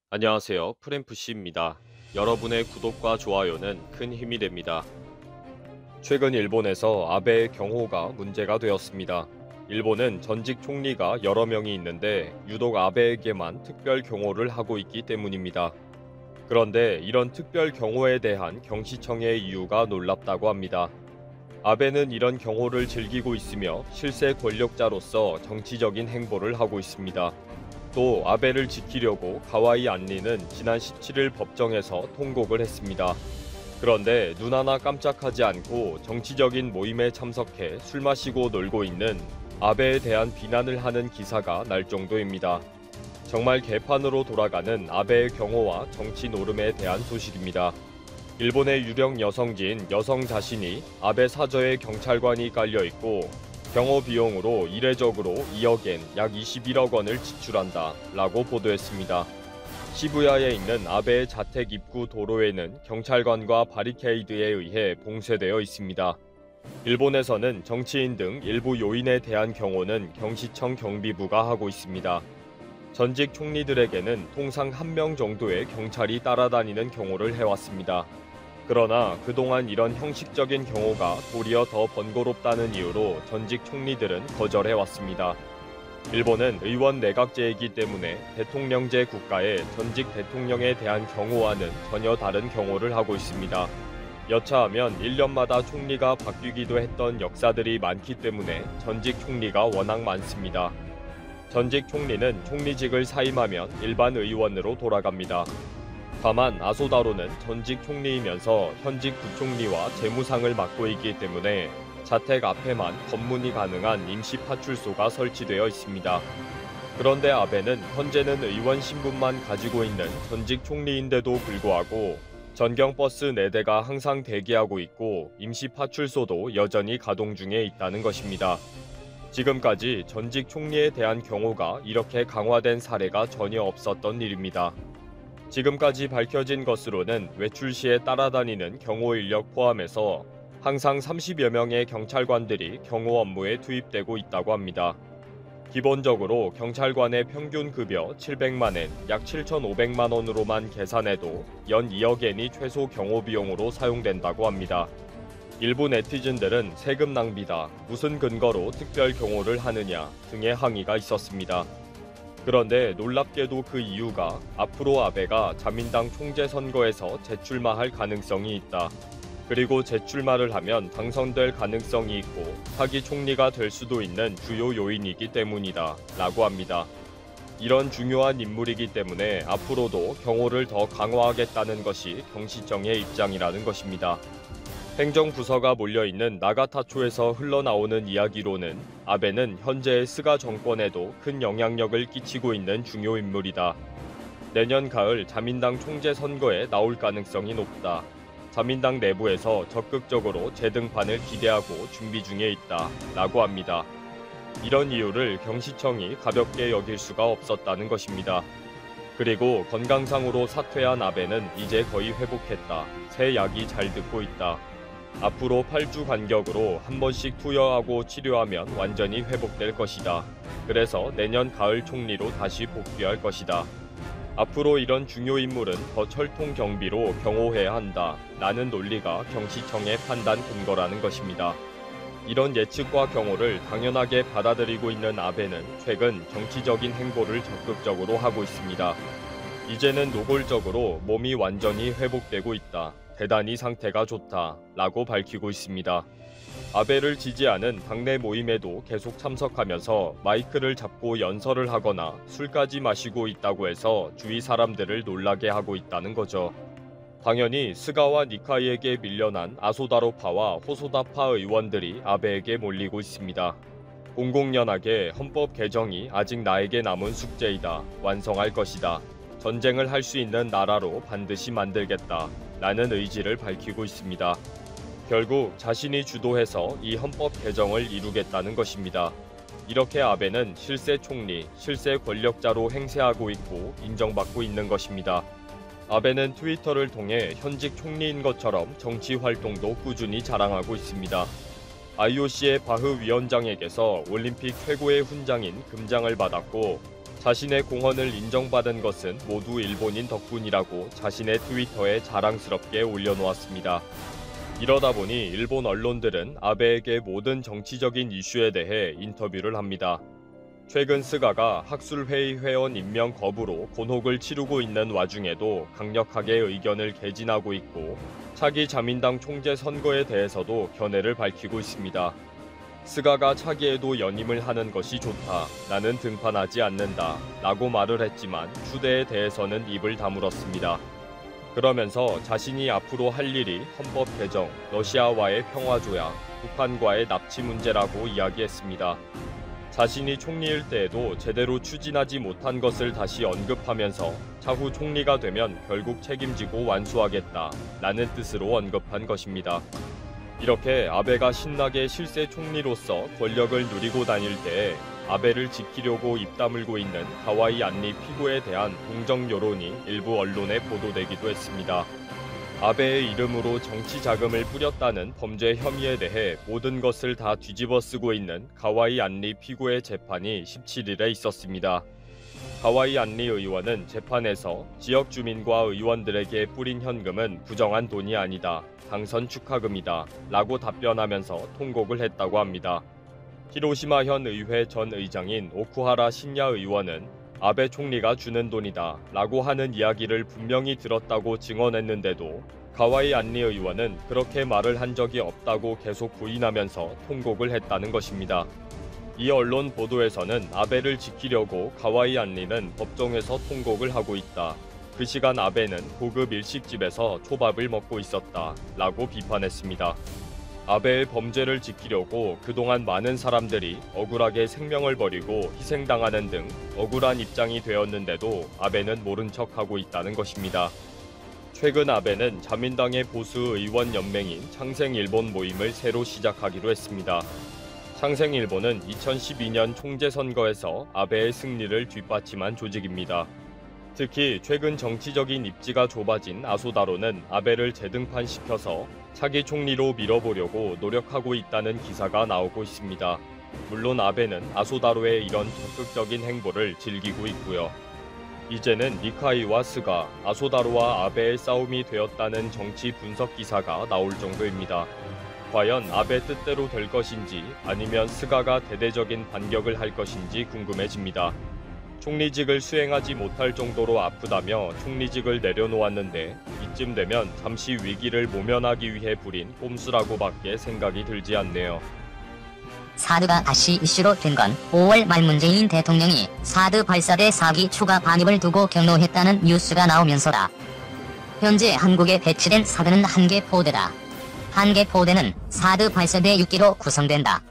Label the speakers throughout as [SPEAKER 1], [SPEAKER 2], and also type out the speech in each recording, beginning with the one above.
[SPEAKER 1] 안녕하세요. 프램프시입니다. 여러분의 구독과 좋아요는 큰 힘이 됩니다. 최근 일본에서 아베의 경호가 문제가 되었습니다. 일본은 전직 총리가 여러 명이 있는데 유독 아베에게만 특별 경호를 하고 있기 때문입니다. 그런데 이런 특별 경호에 대한 경시청의 이유가 놀랍다고 합니다. 아베는 이런 경호를 즐기고 있으며 실세 권력자로서 정치적인 행보를 하고 있습니다. 또 아베를 지키려고 가와이 안리는 지난 17일 법정에서 통곡을 했습니다. 그런데 눈 하나 깜짝하지 않고 정치적인 모임에 참석해 술 마시고 놀고 있는 아베에 대한 비난을 하는 기사가 날 정도입니다. 정말 개판으로 돌아가는 아베의 경호와 정치 노름에 대한 소식입니다. 일본의 유력 여성지인 여성 자신이 아베 사저에 경찰관이 깔려 있고 경호 비용으로 이례적으로 2억엔 약 21억 원을 지출한다 라고 보도했습니다. 시부야에 있는 아베의 자택 입구 도로에는 경찰관과 바리케이드에 의해 봉쇄되어 있습니다. 일본에서는 정치인 등 일부 요인에 대한 경호는 경시청 경비부가 하고 있습니다. 전직 총리들에게는 통상 1명 정도의 경찰이 따라다니는 경호를 해왔습니다. 그러나 그동안 이런 형식적인 경호가 도리어 더 번거롭다는 이유로 전직 총리들은 거절해왔습니다. 일본은 의원 내각제이기 때문에 대통령제 국가의 전직 대통령에 대한 경호와는 전혀 다른 경호를 하고 있습니다. 여차하면 1년마다 총리가 바뀌기도 했던 역사들이 많기 때문에 전직 총리가 워낙 많습니다. 전직 총리는 총리직을 사임하면 일반 의원으로 돌아갑니다. 다만 아소다로는 전직 총리이면서 현직 부총리와 재무상을 맡고 있기 때문에 자택 앞에만 검문이 가능한 임시 파출소가 설치되어 있습니다. 그런데 아베는 현재는 의원 신분만 가지고 있는 전직 총리인데도 불구하고 전경버스 4대가 항상 대기하고 있고 임시 파출소도 여전히 가동 중에 있다는 것입니다. 지금까지 전직 총리에 대한 경호가 이렇게 강화된 사례가 전혀 없었던 일입니다. 지금까지 밝혀진 것으로는 외출 시에 따라다니는 경호 인력 포함해서 항상 30여 명의 경찰관들이 경호 업무에 투입되고 있다고 합니다. 기본적으로 경찰관의 평균 급여 700만엔, 약 7,500만 원으로만 계산해도 연 2억엔이 최소 경호 비용으로 사용된다고 합니다. 일부 네티즌들은 세금 낭비다, 무슨 근거로 특별 경호를 하느냐 등의 항의가 있었습니다. 그런데 놀랍게도 그 이유가 앞으로 아베가 자민당 총재 선거에서 재출마할 가능성이 있다. 그리고 재출마를 하면 당선될 가능성이 있고 차기 총리가 될 수도 있는 주요 요인이기 때문이다 라고 합니다. 이런 중요한 인물이기 때문에 앞으로도 경호를 더 강화하겠다는 것이 경시청의 입장이라는 것입니다. 행정부서가 몰려있는 나가타초에서 흘러나오는 이야기로는 아베는 현재의 스가 정권에도 큰 영향력을 끼치고 있는 중요 인물이다. 내년 가을 자민당 총재 선거에 나올 가능성이 높다. 자민당 내부에서 적극적으로 재등판을 기대하고 준비 중에 있다. 라고 합니다. 이런 이유를 경시청이 가볍게 여길 수가 없었다는 것입니다. 그리고 건강상으로 사퇴한 아베는 이제 거의 회복했다. 새 약이 잘 듣고 있다. 앞으로 8주 간격으로 한 번씩 투여하고 치료하면 완전히 회복될 것이다. 그래서 내년 가을 총리로 다시 복귀할 것이다. 앞으로 이런 중요 인물은 더 철통 경비로 경호해야 한다. 라는 논리가 경시청의 판단 근거라는 것입니다. 이런 예측과 경호를 당연하게 받아들이고 있는 아베는 최근 정치적인 행보를 적극적으로 하고 있습니다. 이제는 노골적으로 몸이 완전히 회복되고 있다. 대단히 상태가 좋다. 라고 밝히고 있습니다. 아베를 지지하는 당내 모임에도 계속 참석하면서 마이크를 잡고 연설을 하거나 술까지 마시고 있다고 해서 주위 사람들을 놀라게 하고 있다는 거죠. 당연히 스가와 니카이에게 밀려난 아소다로파와 호소다파 의원들이 아베에게 몰리고 있습니다. 공공연하게 헌법 개정이 아직 나에게 남은 숙제이다. 완성할 것이다. 전쟁을 할 수 있는 나라로 반드시 만들겠다. 라는 의지를 밝히고 있습니다. 결국 자신이 주도해서 이 헌법 개정을 이루겠다는 것입니다. 이렇게 아베는 실세 총리, 실세 권력자로 행세하고 있고 인정받고 있는 것입니다. 아베는 트위터를 통해 현직 총리인 것처럼 정치 활동도 꾸준히 자랑하고 있습니다. IOC의 바흐 위원장에게서 올림픽 최고의 훈장인 금장을 받았고 자신의 공헌을 인정받은 것은 모두 일본인 덕분이라고 자신의 트위터에 자랑스럽게 올려놓았습니다. 이러다 보니 일본 언론들은 아베에게 모든 정치적인 이슈에 대해 인터뷰를 합니다. 최근 스가가 학술회의 회원 임명 거부로 곤혹을 치르고 있는 와중에도 강력하게 의견을 개진하고 있고 차기 자민당 총재 선거에 대해서도 견해를 밝히고 있습니다. 스가가 차기에도 연임을 하는 것이 좋다. 나는 등판하지 않는다. 라고 말을 했지만 추대에 대해서는 입을 다물었습니다. 그러면서 자신이 앞으로 할 일이 헌법 개정, 러시아와의 평화 조약, 북한과의 납치 문제라고 이야기했습니다. 자신이 총리일 때에도 제대로 추진하지 못한 것을 다시 언급하면서 차후 총리가 되면 결국 책임지고 완수하겠다. 라는 뜻으로 언급한 것입니다. 이렇게 아베가 신나게 실세 총리로서 권력을 누리고 다닐 때에 아베를 지키려고 입 다물고 있는 가와이 안리 피고에 대한 동정 여론이 일부 언론에 보도되기도 했습니다. 아베의 이름으로 정치 자금을 뿌렸다는 범죄 혐의에 대해 모든 것을 다 뒤집어 쓰고 있는 가와이 안리 피고의 재판이 17일에 있었습니다. 가와이 안리 의원은 재판에서 지역 주민과 의원들에게 뿌린 현금은 부정한 돈이 아니다. 당선 축하금이다. 라고 답변하면서 통곡을 했다고 합니다. 히로시마현 의회 전 의장인 오쿠하라 신야 의원은 아베 총리가 주는 돈이다. 라고 하는 이야기를 분명히 들었다고 증언했는데도 가와이 안리 의원은 그렇게 말을 한 적이 없다고 계속 부인하면서 통곡을 했다는 것입니다. 이 언론 보도에서는 아베를 지키려고 가와이 안리는 법정에서 통곡을 하고 있다. 그 시간 아베는 고급 일식집에서 초밥을 먹고 있었다. 라고 비판했습니다. 아베의 범죄를 지키려고 그동안 많은 사람들이 억울하게 생명을 버리고 희생당하는 등 억울한 입장이 되었는데도 아베는 모른 척하고 있다는 것입니다. 최근 아베는 자민당의 보수 의원 연맹인 창생일본 모임을 새로 시작하기로 했습니다. 창생일본은 2012년 총재 선거에서 아베의 승리를 뒷받침한 조직입니다. 특히 최근 정치적인 입지가 좁아진 아소다로는 아베를 재등판시켜서 차기 총리로 밀어보려고 노력하고 있다는 기사가 나오고 있습니다. 물론 아베는 아소다로의 이런 적극적인 행보를 즐기고 있고요. 이제는 니카이와 스가, 아소다로와 아베의 싸움이 되었다는 정치 분석 기사가 나올 정도입니다. 과연 아베 뜻대로 될 것인지 아니면 스가가 대대적인 반격을 할 것인지 궁금해집니다. 총리직을 수행하지 못할 정도로 아프다며 총리직을 내려놓았는데 이쯤 되면 잠시 위기를 모면하기 위해 부린 꼼수라고밖에 생각이 들지 않네요.
[SPEAKER 2] 사드가 다시 이슈로 된 건 5월 말 문재인 대통령이 사드 발사대 4기 추가 반입을 두고 경로했다는 뉴스가 나오면서다. 현재 한국에 배치된 사드는 1개 포대다. 1개 포대는 사드 발사대 6기로 구성된다.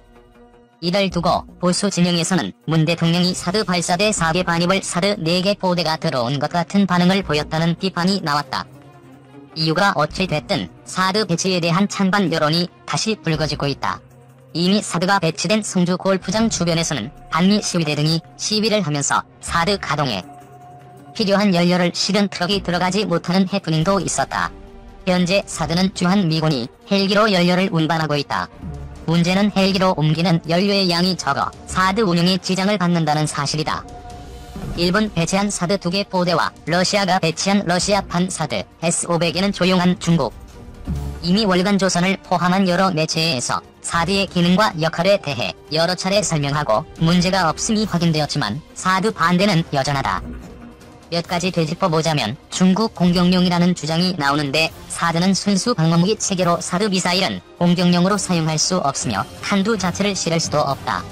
[SPEAKER 2] 이를 두고 보수 진영에서는 문 대통령이 사드 발사대 4개 반입을 사드 4개 포대가 들어온 것 같은 반응을 보였다는 비판이 나왔다. 이유가 어찌 됐든 사드 배치에 대한 찬반 여론이 다시 불거지고 있다. 이미 사드가 배치된 성주 골프장 주변에서는 반미 시위대 등이 시위를 하면서 사드 가동에 필요한 연료를 실은 트럭이 들어가지 못하는 해프닝도 있었다. 현재 사드는 주한미군이 헬기로 연료를 운반하고 있다. 문제는 헬기로 옮기는 연료의 양이 적어 사드 운영에 지장을 받는다는 사실이다. 일본 배치한 사드 2개 포대와 러시아가 배치한 러시아판 사드 S-500에는 조용한 중국. 이미 월간 조선을 포함한 여러 매체에서 사드의 기능과 역할에 대해 여러 차례 설명하고 문제가 없음이 확인되었지만 사드 반대는 여전하다. 몇 가지 되짚어보자면 중국 공격용이라는 주장이 나오는데 사드는 순수 방어무기 체계로 사드 미사일은 공격용으로 사용할 수 없으며 탄두 자체를 실을 수도 없다.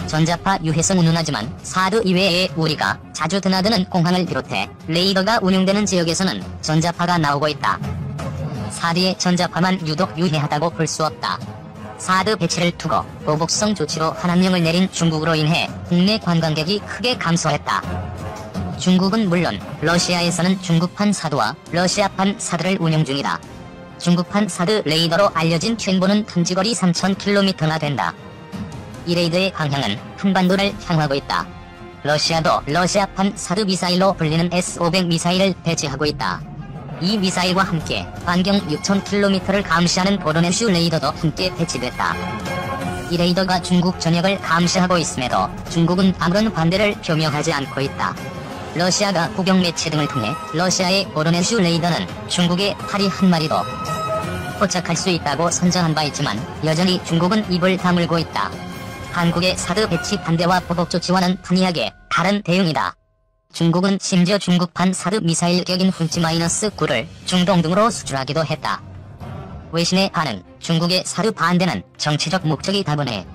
[SPEAKER 2] 전자파 유해성은 운운하지만 사드 이외에 우리가 자주 드나드는 공항을 비롯해 레이더가 운용되는 지역에서는 전자파가 나오고 있다. 사드의 전자파만 유독 유해하다고 볼 수 없다. 사드 배치를 두고 보복성 조치로 한한령을 내린 중국으로 인해 국내 관광객이 크게 감소했다. 중국은 물론 러시아에서는 중국판 사드와 러시아판 사드를 운영 중이다. 중국판 사드 레이더로 알려진 횡보는 탐지거리 3000km나 된다. 이 레이더의 방향은 한반도를 향하고 있다. 러시아도 러시아판 사드 미사일로 불리는 S-500 미사일을 배치하고 있다. 이 미사일과 함께 반경 6000km를 감시하는 보르네슈 레이더도 함께 배치됐다. 이 레이더가 중국 전역을 감시하고 있음에도 중국은 아무런 반대를 표명하지 않고 있다. 러시아가 국영 매체 등을 통해 러시아의 보르네슈 레이더는 중국의 파리 한 마리도 포착할 수 있다고 선전한 바 있지만 여전히 중국은 입을 다물고 있다. 한국의 사드 배치 반대와 보복 조치와는 분이하게 다른 대응이다. 중국은 심지어 중국판 사드 미사일 격인 훈치-9를 중동 등으로 수출하기도 했다. 외신의 반응, 중국의 사드 반대는 정치적 목적이 다분해.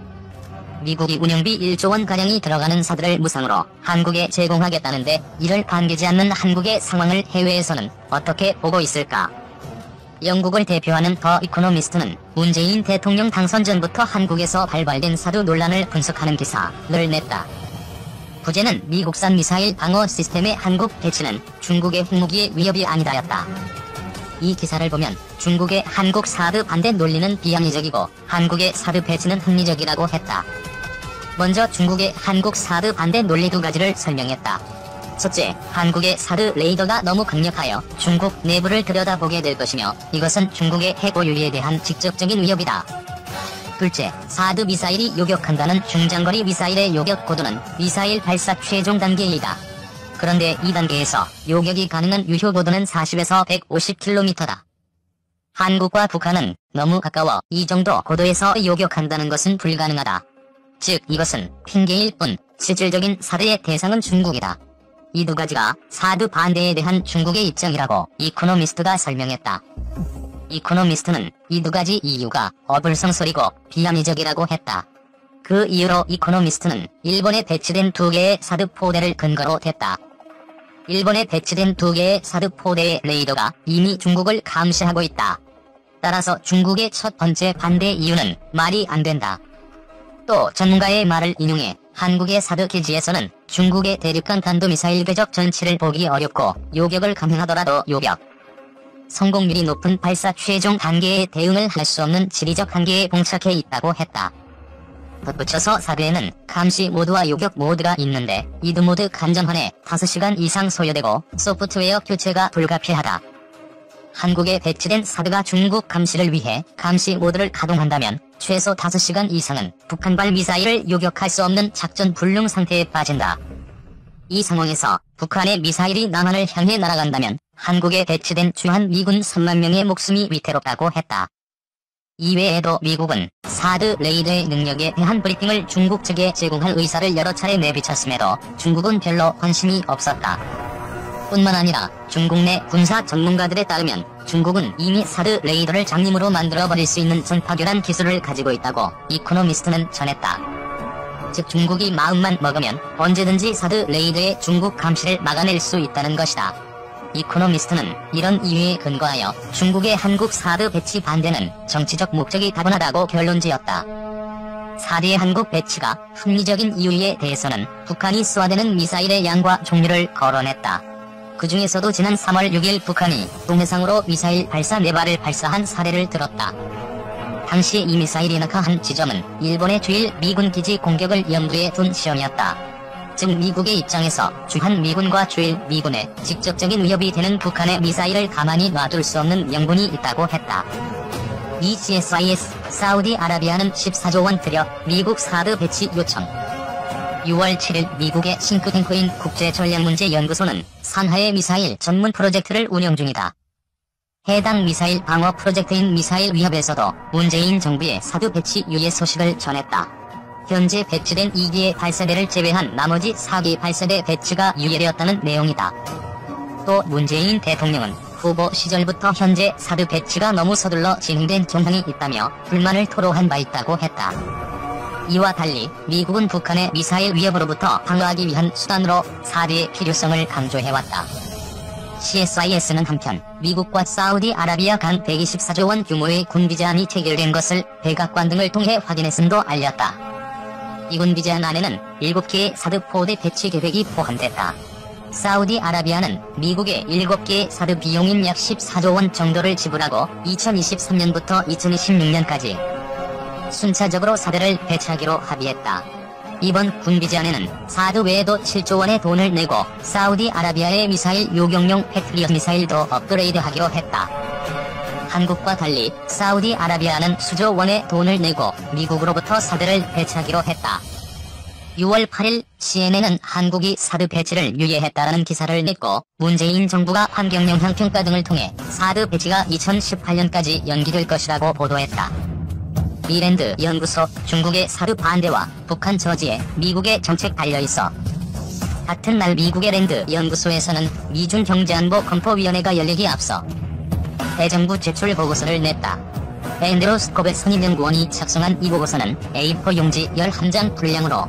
[SPEAKER 2] 미국이 운영비 1조 원가량이 들어가는 사드를 무상으로 한국에 제공하겠다는데 이를 반기지 않는 한국의 상황을 해외에서는 어떻게 보고 있을까? 영국을 대표하는 더 이코노미스트는 문재인 대통령 당선 전부터 한국에서 발발된 사드 논란을 분석하는 기사를 냈다. 부제는 미국산 미사일 방어 시스템의 한국 배치는 중국의 핵무기의 위협이 아니다였다. 이 기사를 보면 중국의 한국 사드 반대 논리는 비합리적이고 한국의 사드 배치는 합리적이라고 했다. 먼저 중국의 한국 사드 반대 논리 두 가지를 설명했다. 첫째, 한국의 사드 레이더가 너무 강력하여 중국 내부를 들여다보게 될 것이며 이것은 중국의 핵 보유에 대한 직접적인 위협이다. 둘째, 사드 미사일이 요격한다는 중장거리 미사일의 요격 고도는 미사일 발사 최종 단계이다. 그런데 이 단계에서 요격이 가능한 유효 고도는 40에서 150km다. 한국과 북한은 너무 가까워 이 정도 고도에서 요격한다는 것은 불가능하다. 즉 이것은 핑계일 뿐 실질적인 사드의 대상은 중국이다. 이 두 가지가 사드 반대에 대한 중국의 입장이라고 이코노미스트가 설명했다. 이코노미스트는 이 두 가지 이유가 어불성설이고 비합리적이라고 했다. 그 이유로 이코노미스트는 일본에 배치된 2개의 사드 포대를 근거로 댔다. 일본에 배치된 2개의 사드 포대의 레이더가 이미 중국을 감시하고 있다. 따라서 중국의 첫 번째 반대 이유는 말이 안 된다. 또 전문가의 말을 인용해 한국의 사드 기지에서는 중국의 대륙간 탄도미사일 궤적 전치를 보기 어렵고 요격을 감행하더라도 요격 성공률이 높은 발사 최종 단계에 대응을 할 수 없는 지리적 한계에 봉착해 있다고 했다. 덧붙여서 사드에는 감시 모드와 요격 모드가 있는데 이 두 모드 간전환에 5시간 이상 소요되고 소프트웨어 교체가 불가피하다. 한국에 배치된 사드가 중국 감시를 위해 감시 모드를 가동한다면 최소 5시간 이상은 북한발 미사일을 요격할 수 없는 작전 불능 상태에 빠진다. 이 상황에서 북한의 미사일이 남한을 향해 날아간다면 한국에 배치된 주한 미군 3만 명의 목숨이 위태롭다고 했다. 이외에도 미국은 사드 레이더의 능력에 대한 브리핑을 중국 측에 제공할 의사를 여러 차례 내비쳤음에도 중국은 별로 관심이 없었다. 뿐만 아니라 중국 내 군사 전문가들에 따르면 중국은 이미 사드 레이더를 장님으로 만들어버릴 수 있는 전파교란 기술을 가지고 있다고 이코노미스트는 전했다. 즉 중국이 마음만 먹으면 언제든지 사드 레이더의 중국 감시를 막아낼 수 있다는 것이다. 이코노미스트는 이런 이유에 근거하여 중국의 한국 사드 배치 반대는 정치적 목적이 다분하다고 결론지었다. 사드의 한국 배치가 합리적인 이유에 대해서는 북한이 쏘아대는 미사일의 양과 종류를 거론했다. 그 중에서도 지난 3월 6일 북한이 동해상으로 미사일 발사 4발을 발사한 사례를 들었다. 당시 이 미사일이 낙하한 지점은 일본의 주일 미군 기지 공격을 염두에 둔 시험이었다. 즉 미국의 입장에서 주한 미군과 주일 미군에 직접적인 위협이 되는 북한의 미사일을 가만히 놔둘 수 없는 명분이 있다고 했다. 이 CSIS 사우디아라비아는 14조 원 들여 미국 사드 배치 요청. 6월 7일 미국의 싱크탱크인 국제전략문제연구소는 산하의 미사일 전문 프로젝트를 운영 중이다. 해당 미사일 방어 프로젝트인 미사일 위협에서도 문재인 정부의 사드 배치 유예 소식을 전했다. 현재 배치된 2기의 발사대를 제외한 나머지 4기 발사대 배치가 유예되었다는 내용이다. 또 문재인 대통령은 후보 시절부터 현재 사드 배치가 너무 서둘러 진행된 경향이 있다며 불만을 토로한 바 있다고 했다. 이와 달리 미국은 북한의 미사일 위협으로부터 방어하기 위한 수단으로 사드의 필요성을 강조해왔다. CSIS는 한편 미국과 사우디아라비아 간 124조 원 규모의 군비 제안이 체결된 것을 백악관 등을 통해 확인했음도 알렸다. 이 군비 제안 안에는 7개의 사드 포대 배치 계획이 포함됐다. 사우디아라비아는 미국에 7개의 사드 비용인 약 14조 원 정도를 지불하고 2023년부터 2026년까지 순차적으로 사드를 배치하기로 합의했다. 이번 군비 제안에는 사드 외에도 7조 원의 돈을 내고 사우디아라비아의 미사일 요격용 패트리엇 미사일도 업그레이드하기로 했다. 한국과 달리 사우디아라비아는 수조 원의 돈을 내고 미국으로부터 사드를 배치하기로 했다. 6월 8일 CNN은 한국이 사드 배치를 유예했다라는 기사를 냈고 문재인 정부가 환경영향평가 등을 통해 사드 배치가 2018년까지 연기될 것이라고 보도했다. 미랜드 연구소 중국의 사드 반대와 북한 저지에 미국의 정책 달려있어. 같은 날 미국의 랜드 연구소에서는 미중 경제안보 검토위원회가 열리기 앞서 대정부 제출 보고서를 냈다. 앤드루 스콥의 선임연구원이 작성한 이 보고서는 A4 용지 11장 분량으로